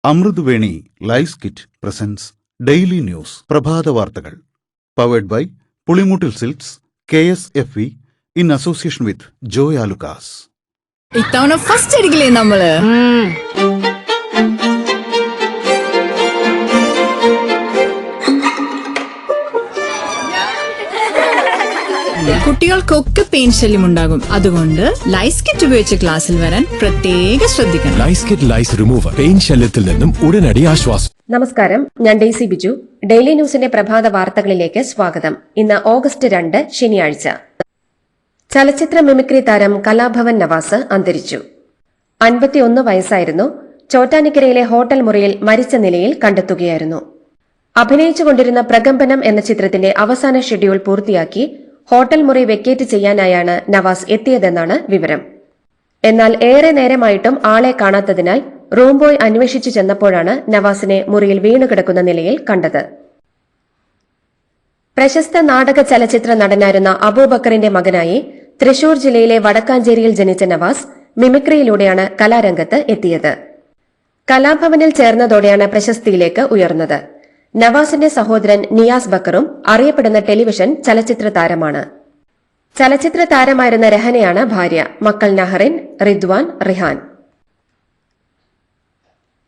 Amruthaveni life kit presents daily news പ്രഭാത വാർത്തകൾ powered by Pulimoottil silks KSFE in association with Joy Alukkas. ഇത്തവണ first അടിക്കില്ലേ നമ്മള്? കുട്ടികൾക്കൊക്കെ പെയിൻ ശല്യം ഉണ്ടാകും. അതുകൊണ്ട് ലൈസ് കിറ്റ് ഉപയോഗിച്ച് ക്ലാസ്സിൽ വരാൻ പ്രത്യേക ശ്രദ്ധിക്കണം. ലൈസ് കിറ്റ് ലൈസ് റിമൂവർ പെയിൻ ശല്യത്തിൽ നിന്നും ഉടനടി ആശ്വാസം. നമസ്കാരം, ഞാൻ ഡെയ്സി ബിജു. ഡെയിലി ന്യൂസിന്റെ പ്രഭാത വാർത്തകളിലേക്ക് സ്വാഗതം. ഇന്ന് ഓഗസ്റ്റ് 2 ശനിയാഴ്ച. ചലച്ചിത്ര മിമിക്രി താരം കലാഭവൻ നവാസ് അന്തരിച്ചു. 51 വയസ്സായിരുന്നു. ചോറ്റാനിക്കരയിലെ ഹോട്ടൽ മുറിയിൽ മരിച്ച നിലയിൽ കണ്ടെത്തുകയായിരുന്നു. അഭിനയിച്ചുകൊണ്ടിരുന്ന പ്രകമ്പനം എന്ന ചിത്രത്തിന്റെ അവസാന ഷെഡ്യൂൾ പൂർത്തിയാക്കി ഹോട്ടൽ മുറി വെക്കേറ്റ് ചെയ്യാനായാണ് നവാസ് എത്തിയതെന്നാണ് വിവരം. എന്നാൽ ഏറെ നേരമായിട്ടും ആളെ കാണാത്തതിനാൽ റൂം ബോയ് അന്വേഷിച്ചു ചെന്നപ്പോഴാണ് നവാസിനെ മുറിയിൽ വീണുകിടക്കുന്ന നിലയിൽ കണ്ടത്. പ്രശസ്ത നാടക ചലച്ചിത്ര നടനായിരുന്ന അബൂബക്കറിന്റെ മകനായി തൃശൂർ ജില്ലയിലെ വടക്കാഞ്ചേരിയിൽ ജനിച്ച നവാസ് മിമിക്രിയിലൂടെയാണ് കലാരംഗത്ത് എത്തിയത്. കലാഭവനിൽ ചേർന്നതോടെയാണ് പ്രശസ്തിയിലേക്ക് ഉയർന്നത്. നവാസിന്റെ സഹോദരൻ നിയാസ് ബക്കറും അറിയപ്പെടുന്ന ടെലിവിഷൻ ചലച്ചിത്ര താരമാണ്. ചലച്ചിത്ര താരമായിരുന്ന രഹനയാണ് ഭാര്യ. മക്കൾ നഹറിൻ, റിദ്വാൻ, റിഹാൻ.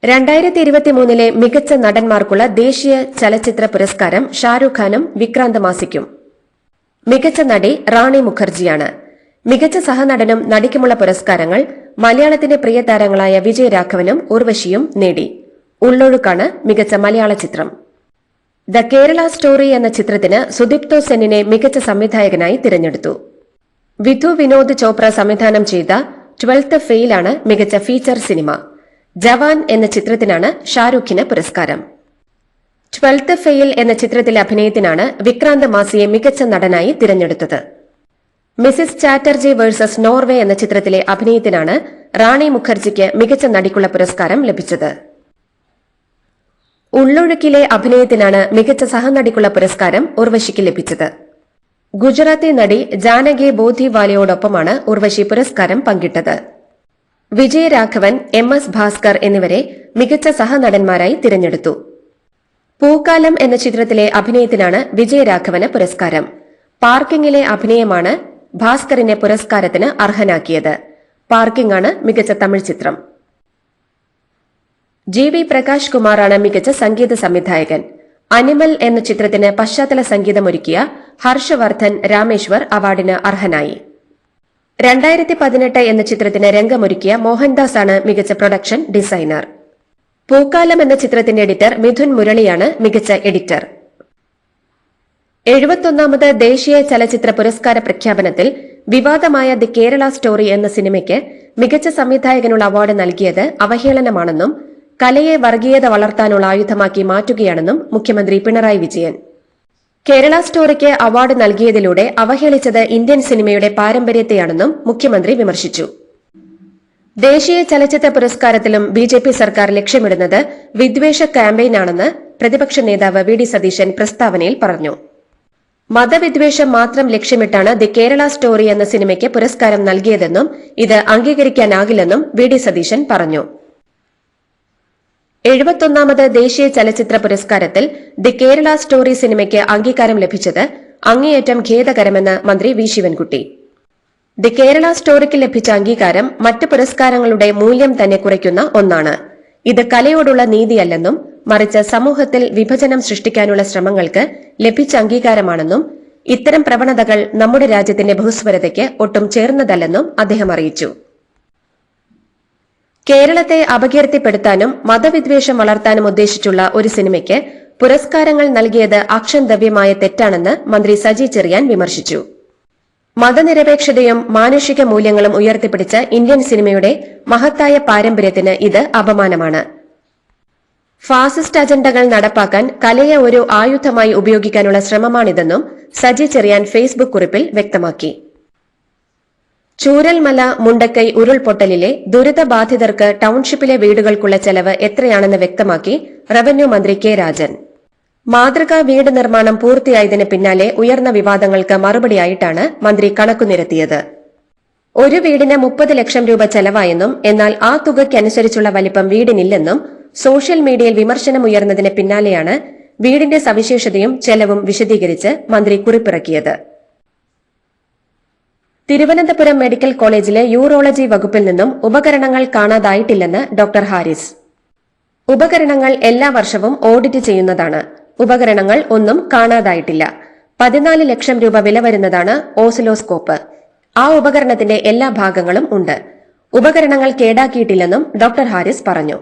2023 മികച്ച നടന്മാർക്കുള്ള ദേശീയ ചലച്ചിത്ര പുരസ്കാരം ഷാരൂഖ് ഖാനും വിക്രാന്ത് മാസിക്കും. മികച്ച നടി റാണി മുഖർജിയാണ്. മികച്ച സഹനടനും നടിക്കുമുള്ള പുരസ്കാരങ്ങൾ മലയാളത്തിന്റെ പ്രിയ താരങ്ങളായ വിജയരാഘവനും ഉർവശിയും നേടി. ഉള്ളൊഴുക്കാണ് മികച്ച മലയാള ചിത്രം. ദ കേരള സ്റ്റോറി എന്ന ചിത്രത്തിന് സുദീപ്തോ സെന്നിനെ മികച്ച സംവിധായകനായി തിരഞ്ഞെടുത്തു. വിധു വിനോദ് ചോപ്ര സംവിധാനം ചെയ്ത 12th ഫെയിലാണ് മികച്ച ഫീച്ചർ സിനിമ. ജവാൻ എന്ന ചിത്രത്തിനാണ് ഷാരൂഖിന് പുരസ്കാരം. 12th ഫെയിൽ എന്ന ചിത്രത്തിലെ അഭിനയത്തിനാണ് വിക്രാന്ത് മാസിയെ മികച്ച നടനായി തിരഞ്ഞെടുത്തത്. മിസിസ് ചാറ്റർജി വേഴ്സസ് നോർവേ എന്ന ചിത്രത്തിലെ അഭിനയത്തിനാണ് റാണി മുഖർജിക്ക് മികച്ച നടിക്കുള്ള പുരസ്കാരം ലഭിച്ചത്. ഉള്ളൊഴുക്കിലെ അഭിനയത്തിനാണ് മികച്ച സഹനടിക്കുള്ള പുരസ്കാരം ഉർവശിക്ക് ലഭിച്ചത്. ഗുജറാത്തി നടി ജാനകി ബോധിവാലയോടൊപ്പമാണ് ഉർവശി പുരസ്കാരം പങ്കിട്ടത്. വിജയരാഘവൻ, MS ഭാസ്കർ എന്നിവരെ മികച്ച സഹനടന്മാരായി തിരഞ്ഞെടുത്തു. പൂക്കാലം എന്ന ചിത്രത്തിലെ അഭിനയത്തിനാണ് വിജയരാഘവന് പുരസ്കാരം. പാർക്കിംഗിലെ അഭിനയമാണ് ഭാസ്കറിനെ പുരസ്കാരത്തിന് അർഹനാക്കിയത്. പാർക്കിംഗ് ആണ് മികച്ച തമിഴ് ചിത്രം. GV പ്രകാശ് കുമാറാണ് മികച്ച സംഗീത സംവിധായകൻ. അനിമൽ എന്ന ചിത്രത്തിന് പശ്ചാത്തല സംഗീതമൊരുക്കിയ ഹർഷവർദ്ധൻ രാമേശ്വർ അവാർഡിന് അർഹനായി. 2018 എന്ന ചിത്രത്തിന് രംഗമൊരുക്കിയ മോഹൻദാസ് ആണ് മികച്ച പ്രൊഡക്ഷൻ ഡിസൈനർ. പൂക്കാലം എന്ന ചിത്രത്തിന്റെ എഡിറ്റർ മിഥുൻ മുരളിയാണ് മികച്ച എഡിറ്റർ. 71ാമത് ദേശീയ ചലച്ചിത്ര പുരസ്കാര പ്രഖ്യാപനത്തിൽ വിവാദമായ ദി കേരള സ്റ്റോറി എന്ന സിനിമയ്ക്ക് മികച്ച സംവിധായകനുള്ള അവാർഡ് നൽകിയത് അവഹേളനമാണെന്നും കലയെ വർഗീയത വളർത്താനുള്ള ആയുധമാക്കി മാറ്റുകയാണെന്നും മുഖ്യമന്ത്രി പിണറായി വിജയൻ. കേരള സ്റ്റോറിക്ക് അവാർഡ് നൽകിയതിലൂടെ അവഹേളിച്ചത് ഇന്ത്യൻ സിനിമയുടെ പാരമ്പര്യത്തെയാണെന്നും മുഖ്യമന്ത്രി വിമർശിച്ചു. ദേശീയ ചലച്ചിത്ര പുരസ്കാരത്തിലും BJP സർക്കാർ ലക്ഷ്യമിടുന്നത് വിദ്വേഷ ക്യാമ്പയിനാണെന്ന് പ്രതിപക്ഷ നേതാവ് VD സതീശൻ പ്രസ്താവനയിൽ പറഞ്ഞു. മതവിദ്വേഷം മാത്രം ലക്ഷ്യമിട്ടാണ് ദി കേരള സ്റ്റോറി എന്ന സിനിമയ്ക്ക് പുരസ്കാരം നൽകിയതെന്നും ഇത് അംഗീകരിക്കാനാകില്ലെന്നും VD സതീശൻ പറഞ്ഞു. 71ാമത് ദേശീയ ചലച്ചിത്ര പുരസ്കാരത്തിൽ ദി കേരള സ്റ്റോറി സിനിമയ്ക്ക് അംഗീകാരം ലഭിച്ചത് അങ്ങേയറ്റം ഖേദകരമെന്ന് മന്ത്രി വി ശിവൻകുട്ടി. ദി കേരള സ്റ്റോറിക്ക് ലഭിച്ച അംഗീകാരം മറ്റ് പുരസ്കാരങ്ങളുടെ മൂല്യം തന്നെ കുറയ്ക്കുന്ന ഒന്നാണ്. ഇത് കലയോടുള്ള നീതിയല്ലെന്നും മറിച്ച് സമൂഹത്തിൽ വിഭജനം സൃഷ്ടിക്കാനുള്ള ശ്രമങ്ങൾക്ക് ലഭിച്ച അംഗീകാരമാണെന്നും ഇത്തരം പ്രവണതകൾ നമ്മുടെ രാജ്യത്തിന്റെ ബഹുസ്വരതയ്ക്ക് ഒട്ടും ചേർന്നതല്ലെന്നും അദ്ദേഹം അറിയിച്ചു. കേരളത്തെ അപകീർത്തിപ്പെടുത്താനും മതവിദ്വേഷം വളർത്താനും ഉദ്ദേശിച്ചുള്ള ഒരു സിനിമയ്ക്ക് പുരസ്കാരങ്ങൾ നൽകിയത് അക്ഷന്തവ്യമായ തെറ്റാണെന്ന് മന്ത്രി സജി ചെറിയാൻ വിമർശിച്ചു. മതനിരപേക്ഷതയും മാനുഷിക മൂല്യങ്ങളും ഉയർത്തിപ്പിടിച്ച ഇന്ത്യൻ സിനിമയുടെ മഹത്തായ പാരമ്പര്യത്തിന് ഇത് അപമാനമാണ്. ഫാസിസ്റ്റ് അജണ്ടകൾ നടപ്പാക്കാൻ കലയെ ഒരു ആയുധമായി ഉപയോഗിക്കാനുള്ള ശ്രമമാണിതെന്നും സജി ചെറിയാൻ ഫേസ്ബുക്ക് കുറിപ്പിൽ വ്യക്തമാക്കി. ചൂരൽമല മുണ്ടക്കൈ ഉരുൾപൊട്ടലിലെ ദുരിതബാധിതർക്ക് ടൌൺഷിപ്പിലെ വീടുകൾക്കുള്ള ചെലവ് എത്രയാണെന്ന് വ്യക്തമാക്കി റവന്യൂ മന്ത്രി K രാജൻ. മാതൃകാ വീട് നിർമ്മാണം പൂർത്തിയായതിന് പിന്നാലെ ഉയർന്ന വിവാദങ്ങൾക്ക് മറുപടിയായിട്ടാണ് മന്ത്രി കണക്കുനിരത്തിയത്. ഒരു വീടിന് 30 ലക്ഷം രൂപ ചെലവായെന്നും എന്നാൽ ആ തുകയ്ക്കനുസരിച്ചുള്ള വലിപ്പം വീടിനില്ലെന്നും സോഷ്യൽ മീഡിയയിൽ വിമർശനമുയർന്നതിന് പിന്നാലെയാണ് വീടിന്റെ സവിശേഷതയും ചെലവും വിശദീകരിച്ച് മന്ത്രി കുറിപ്പിറക്കിയത്. തിരുവനന്തപുരം മെഡിക്കൽ കോളേജിലെ യൂറോളജി വകുപ്പിൽ നിന്നും ഉപകരണങ്ങൾ കാണാതായിട്ടില്ലെന്ന് ഡോക്ടർ ഹാരിസ്. ഉപകരണങ്ങൾ എല്ലാ വർഷവും ഓഡിറ്റ് ചെയ്യുന്നതാണ്. ഉപകരണങ്ങൾ ഒന്നും കാണാതായിട്ടില്ല. 14 ലക്ഷം രൂപ വില വരുന്നതാണ് ഓസിലോസ്കോപ്പ്. ആ ഉപകരണത്തിന്റെ എല്ലാ ഭാഗങ്ങളും ഉണ്ട്. ഉപകരണങ്ങൾ കേടാക്കിയിട്ടില്ലെന്നും ഡോക്ടർ ഹാരിസ് പറഞ്ഞു.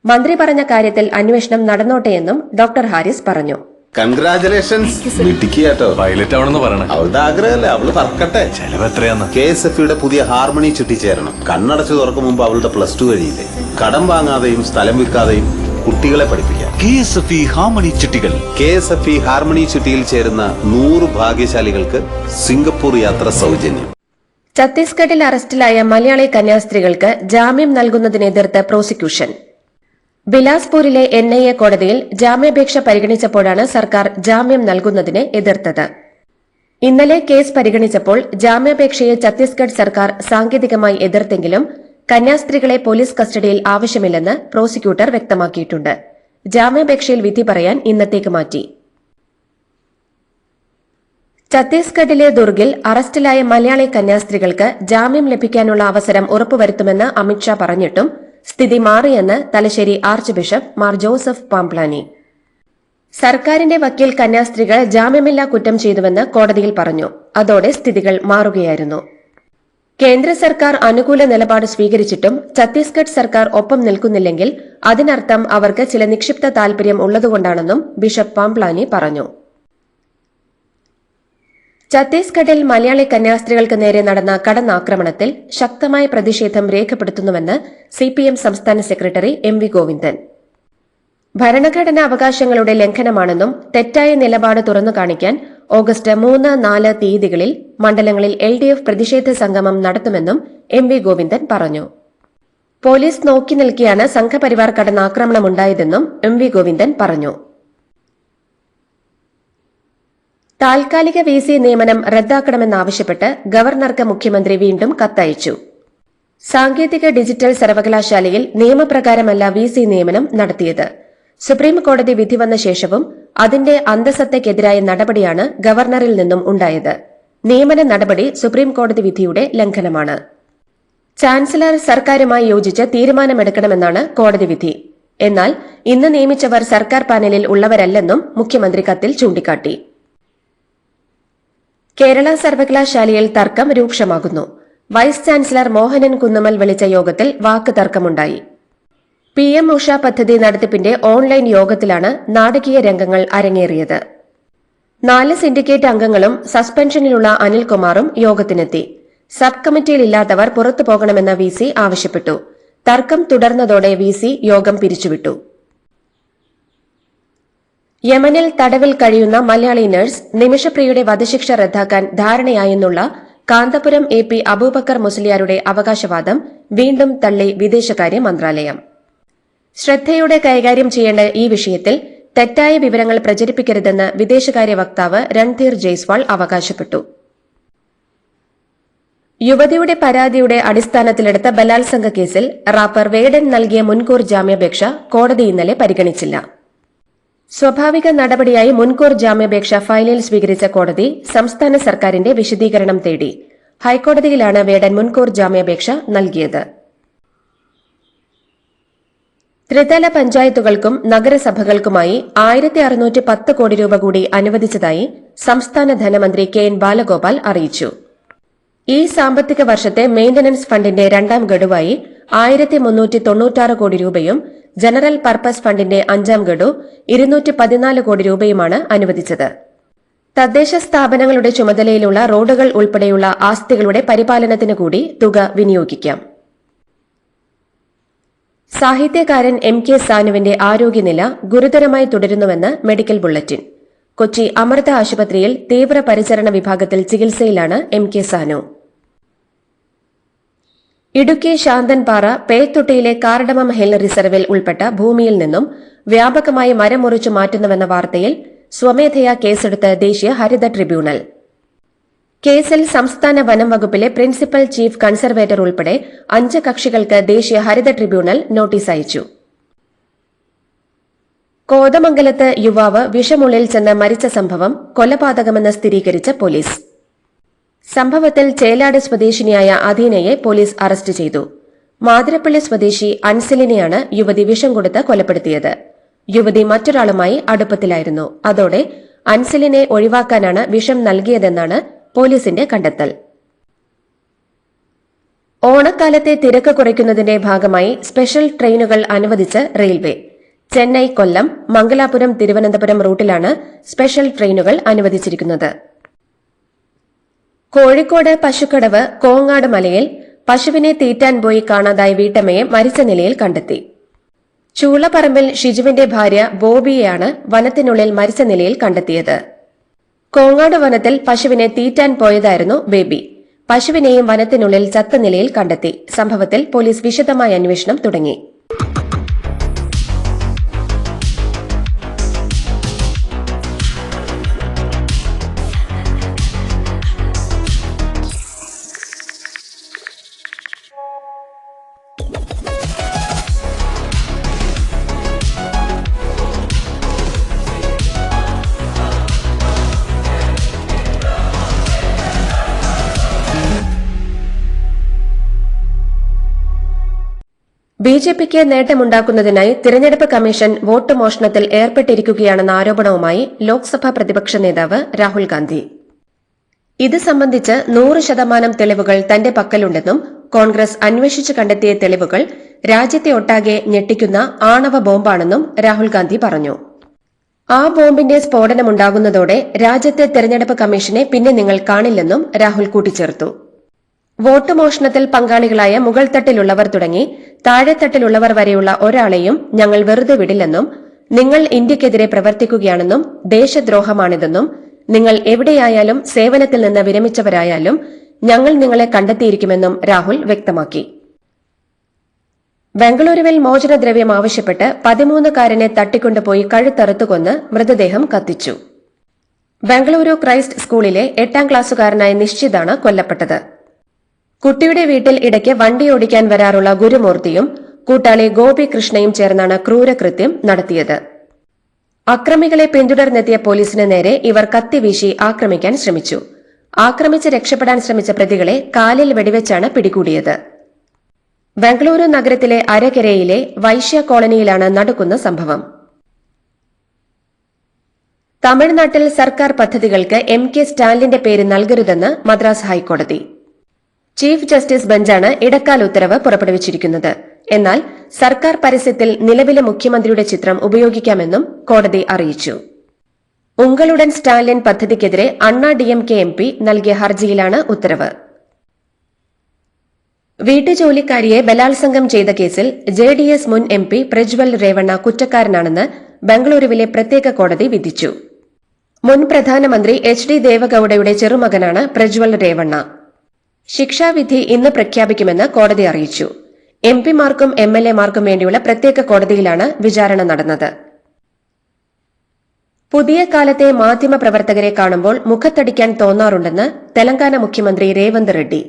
മന്ത്രി പറഞ്ഞ കാര്യത്തിൽ അന്വേഷണം നടന്നോട്ടെയെന്നും ഡോക്ടർ ഹാരിസ് പറഞ്ഞു. കൺഗ്രാചുലേഷൻസ് മിടുക്കിയാട്ടോ. പൈലറ്റ് ആവണമെന്ന് പറയണേ. അവളുടെ ആഗ്രഹമല്ലേ, അവള് പറക്കട്ടെ. ചെലവ് എത്രയാന്ന്? KSFE പുതിയ ഹാർമണി ചിട്ടി ചേരണം. കണ്ണടച്ചു തുറക്കും മുമ്പ് അവളുടെ +2 കഴിയില്ലേ. കടം വാങ്ങാതെയും സ്ഥലം വിൽക്കാതെയും കുട്ടികളെ പഠിപ്പിക്കാം. KSFE ഹാർമണി ചിട്ടികൾ. KSFE ഹാർമണി ചിട്ടിയിൽ ചേരുന്ന 100 ഭാഗ്യശാലികൾക്ക് സിംഗപ്പൂർ യാത്ര സൗജന്യം. ഛത്തീസ്ഗഡിൽ അറസ്റ്റിലായ മലയാളി കന്യാസ്ത്രീകൾക്ക് ജാമ്യം നൽകുന്നതിനെതിർത്ത് പ്രോസിക്യൂഷൻ. ബിലാസ്പൂരിലെ NIA കോടതിയിൽ ജാമ്യാപേക്ഷ പരിഗണിച്ചപ്പോഴാണ് സർക്കാർ ജാമ്യം നൽകുന്നതിനെ എതിർത്തത്. ഇന്നലെ കേസ് പരിഗണിച്ചപ്പോൾ ജാമ്യാപേക്ഷയെ ഛത്തീസ്ഗഡ് സർക്കാർ സാങ്കേതികമായി എതിർത്തെങ്കിലും കന്യാസ്ത്രീകളെ പോലീസ് കസ്റ്റഡിയിൽ ആവശ്യമില്ലെന്ന് പ്രോസിക്യൂട്ടർ വ്യക്തമാക്കിയിട്ടുണ്ട്. ജാമ്യാപേക്ഷയിൽ വിധി പറയാൻ ഇന്നത്തേക്ക് മാറ്റി. ഛത്തീസ്ഗഡിലെ ദുർഗിൽ അറസ്റ്റിലായ മലയാളി കന്യാസ്ത്രീകൾക്ക് ജാമ്യം ലഭിക്കാനുള്ള അവസരം ഉറപ്പുവരുത്തുമെന്ന് അമിത്ഷാ പറഞ്ഞിട്ടും സ്ഥിതി മാറിയെന്ന് Thalassery arch bishop Mar Joseph Pamplany. സർക്കാരിന്റെ വക്കീൽ കന്യാസ്ത്രീകൾ ജാമ്യമില്ലാ കുറ്റം ചെയ്തുവെന്ന് കോടതിയിൽ പറഞ്ഞു. അതോടെ സ്ഥിതികൾ മാറുകയായിരുന്നു. കേന്ദ്ര സർക്കാർ അനുകൂല നിലപാട് സ്വീകരിച്ചിട്ടും ഛത്തീസ്ഗഡ് സർക്കാർ ഒപ്പം നിൽക്കുന്നില്ലെങ്കിൽ അതിനർത്ഥം അവർക്ക് ചില നിക്ഷിപ്ത താൽപര്യം ഉള്ളതുകൊണ്ടാണെന്നും ബിഷപ്പ് പാംപ്ലാനി പറഞ്ഞു. ഛത്തീസ്ഗഡിൽ മലയാളി കന്യാസ്ത്രീകൾക്ക് നേരെ നടന്ന കടന്നാക്രമണത്തിൽ ശക്തമായ പ്രതിഷേധം രേഖപ്പെടുത്തുന്നുവെന്ന് CPM സംസ്ഥാന സെക്രട്ടറി MV ഗോവിന്ദൻ. ഭരണഘടനാ അവകാശങ്ങളുടെ ലംഘനമാണെന്നും തെറ്റായ നിലപാട് തുറന്നു കാണിക്കാൻ ഓഗസ്റ്റ് 3, 4 തീയതികളിൽ മണ്ഡലങ്ങളിൽ LDF പ്രതിഷേധ സംഗമം നടത്തുമെന്നും MV ഗോവിന്ദൻ പറഞ്ഞു. പോലീസ് നോക്കി നിൽക്കെയാണ് സംഘപരിവാർ കടന്നാക്രമണമുണ്ടായതെന്നും MV ഗോവിന്ദൻ പറഞ്ഞു. താൽക്കാലിക VC നിയമനം റദ്ദാക്കണമെന്നാവശ്യപ്പെട്ട് ഗവർണർക്ക് മുഖ്യമന്ത്രി വീണ്ടും കത്തയച്ചു. സാങ്കേതിക ഡിജിറ്റൽ സർവകലാശാലയിൽ നിയമപ്രകാരമല്ല VC നിയമനം നടത്തിയത്. സുപ്രീം കോടതി വിധി വന്ന ശേഷവും അതിന്റെ അന്തസത്തയ്ക്കെതിരായ നടപടിയാണ് ഗവർണറിൽ നിന്നും ഉണ്ടായത്. നിയമന നടപടി സുപ്രീം കോടതി വിധിയുടെ ലംഘനമാണ്. ചാൻസലർ സർക്കാരുമായി യോജിച്ച് തീരുമാനമെടുക്കണമെന്നാണ് കോടതി വിധി. എന്നാൽ ഇന്ന് നിയമിച്ചവർ സർക്കാർ പാനലിൽ ഉള്ളവരല്ലെന്നും മുഖ്യമന്ത്രി കത്തിൽ ചൂണ്ടിക്കാട്ടി. കേരള സർവകലാശാലയിൽ തർക്കം രൂക്ഷമാകുന്നു. വൈസ് ചാൻസലർ മോഹനൻ കുന്നുമൽ വിളിച്ച യോഗത്തിൽ വാക്ക് തർക്കമുണ്ടായി. PM ഉഷ പദ്ധതി നടത്തിപ്പിന്റെ ഓൺലൈൻ യോഗത്തിലാണ് നാടകീയ രംഗങ്ങൾ അരങ്ങേറിയത്. 4 സിൻഡിക്കേറ്റ് അംഗങ്ങളും സസ്പെൻഷനിലുള്ള അനിൽകുമാറും യോഗത്തിനെത്തി. സബ് കമ്മിറ്റിയിലില്ലാത്തവർ പുറത്തു പോകണമെന്ന് VC ആവശ്യപ്പെട്ടു. തർക്കം തുടർന്നതോടെ VC യോഗം പിരിച്ചുവിട്ടു. യമനിൽ തടവിൽ കഴിയുന്ന മലയാളി നഴ്സ് നിമിഷപ്രിയയുടെ വധശിക്ഷ റദ്ദാക്കാൻ ധാരണയായെന്നുള്ള കാന്തപുരം AP അബൂബക്കർ മുസ്ലിയാരുടെ അവകാശവാദം വീണ്ടും തള്ളി വിദേശകാര്യ മന്ത്രാലയം. ശ്രദ്ധയോടെ കൈകാര്യം ചെയ്യേണ്ട ഈ വിഷയത്തിൽ തെറ്റായ വിവരങ്ങൾ പ്രചരിപ്പിക്കരുതെന്ന് വിദേശകാര്യ വക്താവ് രൺധീർ ജയ്സ്വാൾ അവകാശപ്പെട്ടു. യുവതിയുടെ പരാതിയുടെ അടിസ്ഥാനത്തിലെടുത്ത ബലാത്സംഗ കേസിൽ റാപ്പർ വേടൻ നൽകിയ മുൻകൂർ ജാമ്യാപേക്ഷ കോടതി ഇന്നലെ പരിഗണിച്ചില്ല. സ്വാഭാവിക നടപടിയായി മുൻകൂർ ജാമ്യാപേക്ഷ ഫയലിൽ സ്വീകരിച്ച കോടതി സംസ്ഥാന സർക്കാരിന്റെ വിശദീകരണം തേടി. ഹൈക്കോടതിയിലാണ് വേടൻ മുൻകൂർ ജാമ്യാപേക്ഷ നൽകിയത്. ത്രിതല പഞ്ചായത്തുകൾക്കും നഗരസഭകൾക്കുമായി 1610 കോടി രൂപ കൂടി അനുവദിച്ചതായി സംസ്ഥാന ധനമന്ത്രി KN ബാലഗോപാൽ അറിയിച്ചു. ഈ സാമ്പത്തിക വർഷത്തെ മെയിന്റനൻസ് ഫണ്ടിന്റെ 2ാം ഗഡുവായി 1396 കോടി രൂപയും ജനറൽ പർപ്പസ് ഫണ്ടിന്റെ 5ാം ഗഡു 214 കോടി രൂപയുമാണ് അനുവദിച്ചത്. തദ്ദേശ സ്ഥാപനങ്ങളുടെ ചുമതലയിലുള്ള റോഡുകൾ ഉൾപ്പെടെയുള്ള ആസ്തികളുടെ പരിപാലനത്തിന് കൂടി തുക വിനിയോഗിക്കാം. സാഹിത്യകാരൻ MK സാനുവിന്റെ ആരോഗ്യനില ഗുരുതരമായി തുടരുന്നുവെന്ന് മെഡിക്കൽ ബുള്ളറ്റിൻ. കൊച്ചി അമൃത ആശുപത്രിയിൽ തീവ്രപരിചരണ വിഭാഗത്തിൽ ചികിത്സയിലാണ് MK സാനു. ഇടുക്കി ശാന്തൻപാറ പേത്തൊട്ടിയിലെ കാർഡമം ഹിൽ റിസർവിൽ ഉൾപ്പെട്ട ഭൂമിയിൽ നിന്നും വ്യാപകമായി മരം മുറിച്ചു മാറ്റുന്നുവെന്ന വാർത്തയിൽ സ്വമേധയാ കേസെടുത്ത ദേശീയ ഹരിത ട്രിബ്യൂണൽ. കേസിൽ സംസ്ഥാന വനം വകുപ്പിലെ പ്രിൻസിപ്പൽ ചീഫ് കൺസർവേറ്റർ ഉൾപ്പെടെ 5 കക്ഷികൾക്ക് ദേശീയ ഹരിത ട്രിബ്യൂണൽ നോട്ടീസ് അയച്ചു. കോതമംഗലത്ത് യുവാവ് വിഷമുള്ളിൽ ചെന്ന് മരിച്ച സംഭവം കൊലപാതകമെന്ന് സ്ഥിരീകരിച്ച പോലീസ്. സംഭവത്തിൽ ചേലാട് സ്വദേശിനിയായ അധീനയെ പോലീസ് അറസ്റ്റ് ചെയ്തു. മാതിരപ്പള്ളി സ്വദേശി അൻസലിനെയാണ് യുവതി വിഷം കൊടുത്ത് കൊലപ്പെടുത്തിയത്. യുവതി മറ്റൊരാളുമായി അടുപ്പത്തിലായിരുന്നു. അതോടെ അൻസലിനെ ഒഴിവാക്കാനാണ് വിഷം നൽകിയതെന്നാണ് പോലീസിന്റെ കണ്ടെത്തൽ. ഓണക്കാലത്തെ തിരക്ക് കുറയ്ക്കുന്നതിന്റെ ഭാഗമായി സ്പെഷ്യൽ ട്രെയിനുകൾ അനുവദിച്ച് റെയിൽവേ. ചെന്നൈ, കൊല്ലം, മംഗലാപുരം, തിരുവനന്തപുരം റൂട്ടിലാണ് സ്പെഷ്യൽ ട്രെയിനുകൾ അനുവദിച്ചിരിക്കുന്നത്. കോഴിക്കോട് പശുക്കടവ് കോങ്ങാട് മലയിൽ പശുവിനെ തീറ്റാൻ പോയി കാണാതായ വീട്ടമ്മയെ മരിച്ച നിലയിൽ കണ്ടെത്തി. ചൂളപ്പറമ്പിൽ ഷിജുവിന്റെ ഭാര്യ ബോബിയെയാണ് വനത്തിനുള്ളിൽ മരിച്ച നിലയിൽ കണ്ടെത്തിയത്. കോങ്ങാട് വനത്തിൽ പശുവിനെ തീറ്റാൻ പോയതായിരുന്നു ബേബി. പശുവിനെയും വനത്തിനുള്ളിൽ ചത്ത നിലയിൽ കണ്ടെത്തി. സംഭവത്തിൽ പോലീസ് വിശദമായ അന്വേഷണം തുടങ്ങി. ബിജെപിക്ക് നേട്ടമുണ്ടാക്കുന്നതിനായി തിരഞ്ഞെടുപ്പ് കമ്മീഷൻ വോട്ട് മോഷണത്തിൽ ഏർപ്പെട്ടിരിക്കുകയാണെന്ന ആരോപണവുമായി ലോക്സഭാ പ്രതിപക്ഷ നേതാവ് രാഹുൽ ഗാന്ധി. ഇത് സംബന്ധിച്ച് 100% തെളിവുകൾ തന്റെ പക്കലുണ്ടെന്നും കോൺഗ്രസ് അന്വേഷിച്ചു കണ്ടെത്തിയ തെളിവുകൾ രാജ്യത്തെ ഒട്ടാകെ ഞെട്ടിക്കുന്ന ആണവ ബോംബാണെന്നും രാഹുൽ ഗാന്ധി പറഞ്ഞു. ആ ബോംബിന്റെ സ്ഫോടനമുണ്ടാകുന്നതോടെ രാജ്യത്തെ തെരഞ്ഞെടുപ്പ് കമ്മീഷനെ പിന്നെ നിങ്ങൾ കാണില്ലെന്നും രാഹുൽ കൂട്ടിച്ചേർത്തു. വോട്ട് മോഷണത്തിൽ പങ്കാളികളായ മുകൾ തട്ടിലുള്ളവർ തുടങ്ങി താഴെത്തട്ടിലുള്ളവർ വരെയുള്ള ഒരാളെയും ഞങ്ങൾ വെറുതെ വിടില്ലെന്നും നിങ്ങൾ ഇന്ത്യക്കെതിരെ പ്രവർത്തിക്കുകയാണെന്നും ദേശദ്രോഹമാണിതെന്നും നിങ്ങൾ എവിടെയായാലും സേവനത്തിൽ നിന്ന് വിരമിച്ചവരായാലും ഞങ്ങൾ നിങ്ങളെ കണ്ടെത്തിയിരിക്കുമെന്നും രാഹുൽ വ്യക്തമാക്കി. ബംഗളൂരുവിൽ മോചനദ്രവ്യം ആവശ്യപ്പെട്ട് 13-കാരനെ തട്ടിക്കൊണ്ടുപോയി കഴുത്തറുത്തുകൊന്ന് മൃതദേഹം കത്തിച്ചു. ബംഗളൂരു ക്രൈസ്റ്റ് സ്കൂളിലെ 8ാം ക്ലാസ്സുകാരനായ നിശ്ചിതാണ് കൊല്ലപ്പെട്ടത്. കുട്ടിയുടെ വീട്ടിൽ ഇടയ്ക്ക് വണ്ടിയോടിക്കാൻ വരാറുള്ള ഗുരുമൂർത്തിയും കൂട്ടാളി ഗോപി കൃഷ്ണയും ചേർന്നാണ് ക്രൂരകൃത്യം നടത്തിയത്. അക്രമികളെ പിന്തുടർന്നെത്തിയ പോലീസിന് നേരെ ഇവർ കത്തിവീശി ആക്രമിക്കാൻ ശ്രമിച്ചു. ആക്രമിച്ച് രക്ഷപ്പെടാൻ ശ്രമിച്ച പ്രതികളെ കാലിൽ വെടിവെച്ചാണ് പിടികൂടിയത്. ബംഗളൂരു നഗരത്തിലെ അരകരയിലെ വൈശ്യ കോളനിയിലാണ് നടക്കുന്ന സംഭവം. തമിഴ്നാട്ടിൽ സർക്കാർ പദ്ധതികൾക്ക് MK സ്റ്റാലിന്റെ പേര് നൽകരുതെന്ന് മദ്രാസ് ഹൈക്കോടതി. ചീഫ് ജസ്റ്റിസ് ബെഞ്ചാണ് ഇടക്കാല ഉത്തരവ് പുറപ്പെടുവിച്ചിരിക്കുന്നത്. എന്നാൽ സർക്കാർ പരസ്യത്തിൽ നിലവിലെ മുഖ്യമന്ത്രിയുടെ ചിത്രം ഉപയോഗിക്കാമെന്നും കോടതി അറിയിച്ചു. ഉങ്ങളുടൻ സ്റ്റാലിൻ പദ്ധതിക്കെതിരെ അണ്ണാ DMK MP നൽകിയ ഹർജിയിലാണ് ഉത്തരവ്. വീട്ടുജോലിക്കാരിയെ ബലാത്സംഗം ചെയ്ത കേസിൽ JDS മുൻ MP പ്രജ്വൽ രേവണ്ണ കുറ്റക്കാരനാണെന്ന് ബംഗളൂരുവിലെ പ്രത്യേക കോടതി വിധിച്ചു. മുൻ പ്രധാനമന്ത്രി HD ദേവഗൌഡയുടെ ചെറുമകനാണ് പ്രജ്വൽ രേവണ്ണ. ശിക്ഷാവിധി ഇന്ന് പ്രഖ്യാപിക്കുമെന്ന് കോടതി അറിയിച്ചു. MP-മാർക്കും MLA-മാർക്കും വേണ്ടിയുള്ള പ്രത്യേക കോടതിയിലാണ് വിചാരണ നടന്നത്. പുതിയ കാലത്തെ മാധ്യമപ്രവർത്തകരെ കാണുമ്പോൾ മുഖത്തടിക്കാൻ തോന്നാറുണ്ടെന്ന് തെലങ്കാന മുഖ്യമന്ത്രി രേവന്ത് റെഡ്ഡി.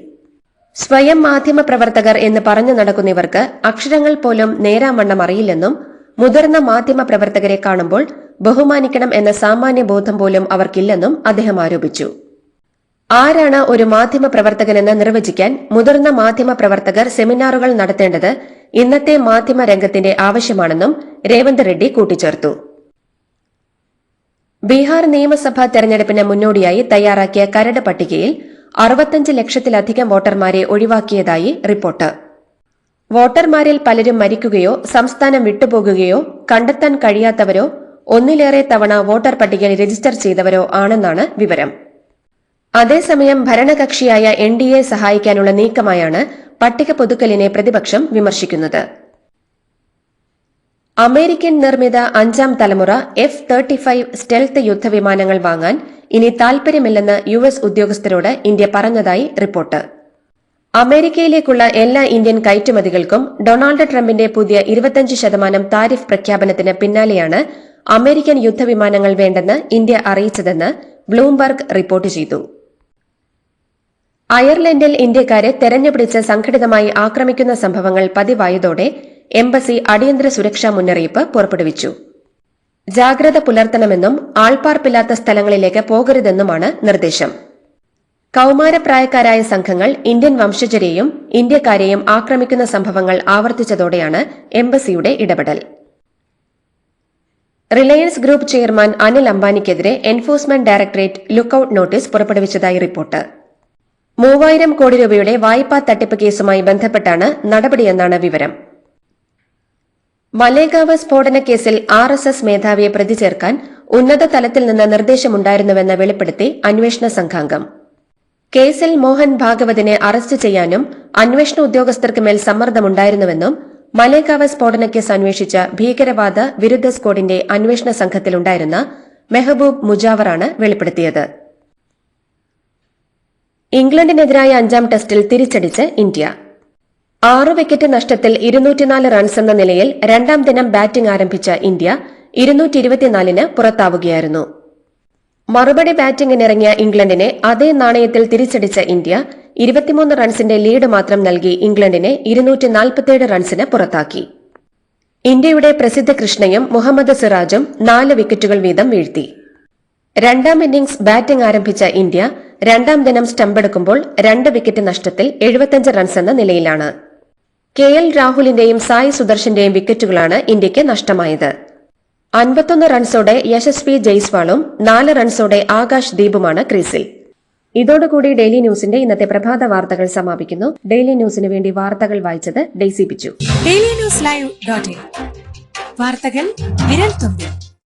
സ്വയം മാധ്യമപ്രവർത്തകർ എന്ന് പറഞ്ഞു നടക്കുന്നവർക്ക് അക്ഷരങ്ങൾ പോലും നേരാവണ്ണം അറിയില്ലെന്നും മുതിർന്ന മാധ്യമപ്രവർത്തകരെ കാണുമ്പോൾ ബഹുമാനിക്കണം എന്ന സാമാന്യ ബോധം പോലും അവർക്കില്ലെന്നും അദ്ദേഹം ആരോപിച്ചു. ആരാണ് ഒരു മാധ്യമപ്രവർത്തകനെന്ന് നിർവചിക്കാൻ മുതിർന്ന മാധ്യമപ്രവർത്തകർ സെമിനാറുകൾ നടത്തേണ്ടത് ഇന്നത്തെ മാധ്യമ രംഗത്തിന്റെ ആവശ്യമാണെന്നും രേവന്ത് റെഡ്ഡി കൂട്ടിച്ചേർത്തു. ബീഹാർ നിയമസഭാ തെരഞ്ഞെടുപ്പിന് മുന്നോടിയായി തയ്യാറാക്കിയ കരട് പട്ടികയിൽ 65 ലക്ഷത്തിലധികം വോട്ടർമാരെ ഒഴിവാക്കിയതായി റിപ്പോർട്ട്. വോട്ടർമാരിൽ പലരും മരിക്കുകയോ സംസ്ഥാനം വിട്ടുപോകുകയോ കണ്ടെത്താൻ കഴിയാത്തവരോ ഒന്നിലേറെ തവണ വോട്ടർ പട്ടികയിൽ രജിസ്റ്റർ ചെയ്തവരോ ആണെന്നാണ് വിവരം. അതേസമയം ഭരണകക്ഷിയായ NDA സഹായിക്കാനുള്ള നീക്കമായാണ് പട്ടിക പുതുക്കലിനെ പ്രതിപക്ഷം വിമർശിക്കുന്നത്. അമേരിക്കൻ നിർമ്മിത 5ാം തലമുറ F-35 സ്റ്റെൽത്ത് യുദ്ധവിമാനങ്ങൾ വാങ്ങാൻ ഇനി താൽപര്യമില്ലെന്ന് US ഉദ്യോഗസ്ഥരോട് ഇന്ത്യ പറഞ്ഞതായി റിപ്പോർട്ട്. അമേരിക്കയിലേക്കുള്ള എല്ലാ ഇന്ത്യൻ കയറ്റുമതികൾക്കും ഡൊണാൾഡ് ട്രംപിന്റെ പുതിയ 25% താരിഫ് പ്രഖ്യാപനത്തിന് പിന്നാലെയാണ് അമേരിക്കൻ യുദ്ധവിമാനങ്ങൾ വേണ്ടെന്ന് ഇന്ത്യ അറിയിച്ചതെന്ന് ബ്ലൂംബർഗ് റിപ്പോർട്ട് ചെയ്തു. അയർലൻഡിൽ ഇന്ത്യക്കാരെ തെരഞ്ഞുപിടിച്ച് സംഘടിതമായി ആക്രമിക്കുന്ന സംഭവങ്ങൾ പതിവായതോടെ എംബസി അടിയന്തര സുരക്ഷാ മുന്നറിയിപ്പ് പുറപ്പെടുവിച്ചു. ജാഗ്രത പുലർത്തണമെന്നും ആൾപ്പാർപ്പില്ലാത്ത സ്ഥലങ്ങളിലേക്ക് പോകരുതെന്നുമാണ് നിർദ്ദേശം. കൌമാരപ്രായക്കാരായ സംഘങ്ങൾ ഇന്ത്യൻ വംശജരെയും ഇന്ത്യക്കാരെയും ആക്രമിക്കുന്ന സംഭവങ്ങൾ ആവർത്തിച്ചതോടെയാണ് എംബസിയുടെ ഇടപെടൽ. റിലയൻസ് ഗ്രൂപ്പ് ചെയർമാൻ അനിൽ അംബാനിക്കെതിരെ എൻഫോഴ്സ്മെന്റ് ഡയറക്ടറേറ്റ് ലുക്കൌട്ട് നോട്ടീസ് പുറപ്പെടുവിച്ചതായി റിപ്പോർട്ട്. 3000 കോടി രൂപയുടെ വായ്പാ തട്ടിപ്പ് കേസുമായി ബന്ധപ്പെട്ടാണ് നടപടിയെന്നാണ് വിവരം. മലേഗാവ് സ്ഫോടന കേസിൽ RSS മേധാവിയെ പ്രതി ചേർക്കാൻ ഉന്നത തലത്തിൽ നിന്ന് നിർദ്ദേശമുണ്ടായിരുന്നുവെന്ന് വെളിപ്പെടുത്തി അന്വേഷണ സംഘാംഗം. കേസിൽ മോഹൻ ഭാഗവതിനെ അറസ്റ്റ് ചെയ്യാനും അന്വേഷണ ഉദ്യോഗസ്ഥർക്ക് മേൽ സമ്മർദ്ദമുണ്ടായിരുന്നുവെന്നും മലേഗാവ് സ്ഫോടന കേസ് അന്വേഷിച്ച ഭീകരവാദ വിരുദ്ധ സ്ക്വാഡിന്റെ അന്വേഷണ സംഘത്തിലുണ്ടായിരുന്ന മെഹബൂബ് മുജാവറാണ് വെളിപ്പെടുത്തിയത്. ഇംഗ്ലണ്ടിനെതിരായ 5ാം ടെസ്റ്റിൽ തിരിച്ചടിച്ച് ഇന്ത്യ. 6 വിക്കറ്റ് നഷ്ടത്തിൽ 204 റൺസ് എന്ന നിലയിൽ 2ാം ദിനം ബാറ്റിംഗ് ആരംഭിച്ച ഇന്ത്യ 224-ന് പുറത്താവുകയായിരുന്നു. മറുപടി ബാറ്റിംഗിനിറങ്ങിയ ഇംഗ്ലണ്ടിനെ അതേ നാണയത്തിൽ തിരിച്ചടിച്ച ഇന്ത്യ 23 റൺസിന്റെ ലീഡ് മാത്രം നൽകി ഇംഗ്ലണ്ടിനെ 247 റൺസിന് പുറത്താക്കി. ഇന്ത്യയുടെ പ്രസിദ്ധ കൃഷ്ണയും മുഹമ്മദ് സിറാജും 4 വിക്കറ്റുകൾ വീതം വീഴ്ത്തി. 2ാം ഇന്നിംഗ്സ് ബാറ്റിംഗ് ആരംഭിച്ച ഇന്ത്യ 2ാം ദിനം സ്റ്റമ്പെടുക്കുമ്പോൾ 2 വിക്കറ്റ് നഷ്ടത്തിൽ 75 റൺസ് എന്ന നിലയിലാണ്. KL രാഹുലിന്റെയും സായ് സുദർശന്റെയും വിക്കറ്റുകളാണ് ഇന്ത്യയ്ക്ക് നഷ്ടമായത്. 51 റൺസോടെ യശസ്വി ജയ്സ്വാളും 4 റൺസോടെ ആകാശ് ദീപുമാണ് ക്രീസിൽ. ഇതോടുകൂടി ഡെയിലി ന്യൂസിന്റെ ഇന്നത്തെ പ്രഭാത വാർത്തകൾ സമാപിക്കുന്നു. ഡെയിലി ന്യൂസിന് വേണ്ടി വാർത്തകൾ വായിച്ചത് ഡെയ്സി പിച്ചു. ഡെയിലി ന്യൂസ് ലൈവ്.in വാർത്തകൾ വിരൽ തുമ്പിൽ.